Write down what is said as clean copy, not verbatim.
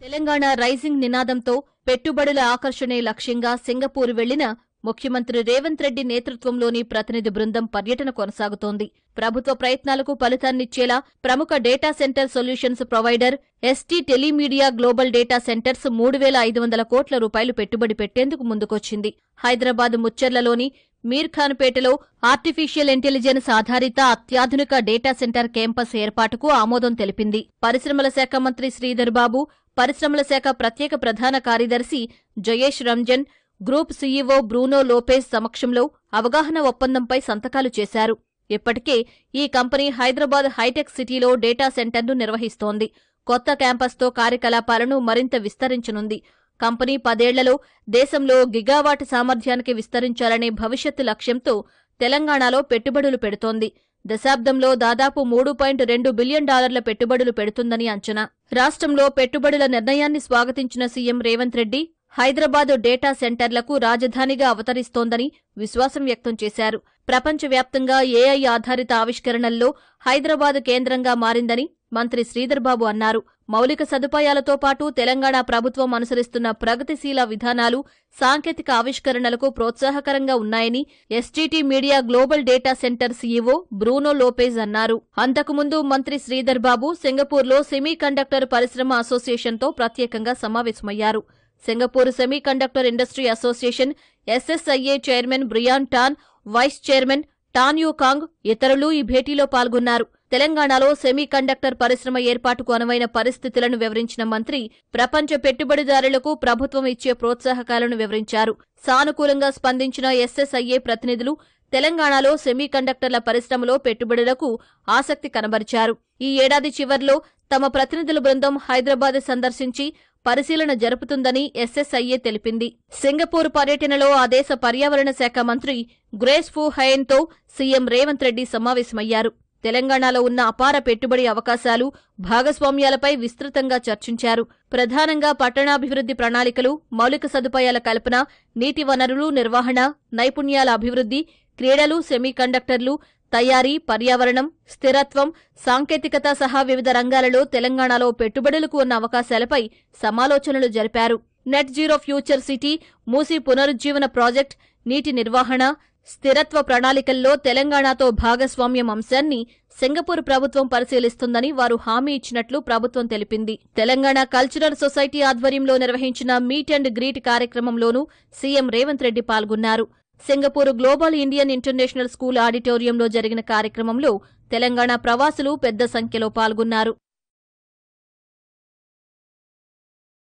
Telangana rising నినాదంతో పెట్టుబడుల ఆకర్షణే లక్ష్యంగా సింగపూర్ వెళ్లిన ముఖ్యమంత్రి రేవంత్ రెడ్డి నేతృత్వంలోని ప్రతినిధి బృందం పర్యటన కొనసాగుతోంది. ప్రభుత్వ ప్రయత్నాలకు ఫలితాన్నిచ్చేలా ప్రముఖ data centre solutions provider ST Telemedia global data centres 3,500 కోట్ల రూపాయలు పెట్టుబడి పెట్టేందుకు ముందుకొచ్చింది. హైదరాబాద్ ముచ్చెర్లలోని మీర్ఖాన్పేటలో ఆర్టిఫిషియల్ ఇంటెలిజెన్స్ ఆధారిత అత్యాధునిక డేటా సెంటర్ క్యాంపస్ ఏర్పాటుకు ఆమోదం తెలిపింది. పరిశ్రమల శాఖ మంత్రి శ్రీధర్ బాబు, పరిశ్రమల శాఖ ప్రత్యేక ప్రధాన కార్యదర్శి Jayesh Ranjan, group CEO Bruno Lopez సమక్షంలో అవగాహన ఒప్పందంపై సంతకాలు చేశారు. ఇప్పటికే ఈ కంపెనీ హైదరాబాద్ హైటెక్ సిటీలో డేటా సెంటర్ను నిర్వహిస్తోంది. కొత్త క్యాంపస్తో కార్యకలాపాలను మరింత విస్తరించనుంది. కంపెనీ 10 ఏళ్లలో దేశంలో గిగావాట్ సామర్థ్యానికి విస్తరించాలనే భవిష్యత్తు లక్ష్యంతో తెలంగాణలో పెట్టుబడులు పెడుతోంది. దశాబ్దంలో దాదాపు $3.2 బిలియన్ పెట్టుబడులు పెడుతుందని అంచనా. రాష్ట్రంలో పెట్టుబడుల నిర్ణయాన్ని స్వాగతించిన సీఎం రేవంత్ రెడ్డి హైదరాబాద్ డేటా సెంటర్లకు రాజధానిగా అవతరిస్తోందని విశ్వాసం వ్యక్తం చేశారు. ప్రపంచవ్యాప్తంగా ఏఐ ఆధారిత ఆవిష్కరణల్లో హైదరాబాద్ కేంద్రంగా మారిందని మంత్రి శ్రీధర్బాబు అన్నారు. మౌలిక సదుపాయాలతో పాటు తెలంగాణ ప్రభుత్వం అనుసరిస్తున్న ప్రగతిశీల విధానాలు, సాంకేతిక ఆవిష్కరణలకు ప్రోత్సాహకరంగా ఉన్నాయని STT media global data centre CEO Bruno Lopez అన్నారు. అంతకుముందు మంత్రి శ్రీధర్బాబు సింగపూర్లో సెమీకండక్టర్ పరిశ్రమ అసోసియేషన్తో ప్రత్యేకంగా సమావేశమయ్యారు. Singapore semiconductor industry association SSIA chairman Brian Tan, vice chairman Tan Yu Kang ఇతరులు ఈ భేటీలో పాల్గొన్నారు. తెలంగాణలో సెమీకండక్టర్ పరిశ్రమ ఏర్పాటుకు అనువైన పరిస్థితులను వివరించిన మంత్రి ప్రపంచ పెట్టుబడిదారులకు ప్రభుత్వం ఇచ్చే ప్రోత్సాహకాలను వివరించారు. సానుకూలంగా స్పందించిన ఎస్ఎస్ఐఏ ప్రతినిధులు తెలంగాణలో సెమీకండక్టర్ల పరిశ్రమలో పెట్టుబడులకు ఆసక్తి కనబరిచారు. ఈ ఏడాది చివర్లో తమ ప్రతినిధుల బృందం హైదరాబాద్ సందర్శించి పరిశీలన జరుపుతుందని ఎస్ఎస్ఐఏ తెలిపింది. సింగపూర్ పర్యటనలో ఆ దేశ పర్యావరణ శాఖ మంత్రి గ్రేస్ ఫూ హయన్తో సీఎం రేవంత్ రెడ్డి సమావేశమయ్యారు. తెలంగాణలో ఉన్న అపార పెట్టుబడి అవకాశాలు, భాగస్వామ్యాలపై విస్తృతంగా చర్చించారు. ప్రధానంగా పట్టణాభివృద్ధి ప్రణాళికలు, మౌలిక సదుపాయాల కల్పన, నీటి వనరులు నిర్వహణ, నైపుణ్యాల అభివృద్ధి, క్రీడలు, సెమీకండక్టర్లు, తయారీ, పర్యావరణం, స్థిరత్వం, సాంకేతికత సహా వివిధ రంగాలలో తెలంగాణలో పెట్టుబడులకు ఉన్న అవకాశాలపై సమాలోచనలు జరిపారు. Net zero future city, Musi పునరుజ్జీవన ప్రాజెక్ట్, నీటి నిర్వహణ, స్థిరత్వ ప్రణాళికల్లో తెలంగాణతో భాగస్వామ్యం అంశాన్ని సింగపూర్ ప్రభుత్వం పరిశీలిస్తుందని వారు హామీ ఇచ్చినట్లు ప్రభుత్వం తెలిపింది. తెలంగాణ కల్చరల్ సొసైటీ ఆధ్వర్యంలో నిర్వహించిన మీట్ అండ్ గ్రీట్ కార్యక్రమంలోనూ సీఎం రేవంత్ రెడ్డి పాల్గొన్నారు. Singapore global Indian international school ఆడిటోరియంలో జరిగిన కార్యక్రమంలో తెలంగాణ ప్రవాసులు పెద్ద సంఖ్యలో పాల్గొన్నారు.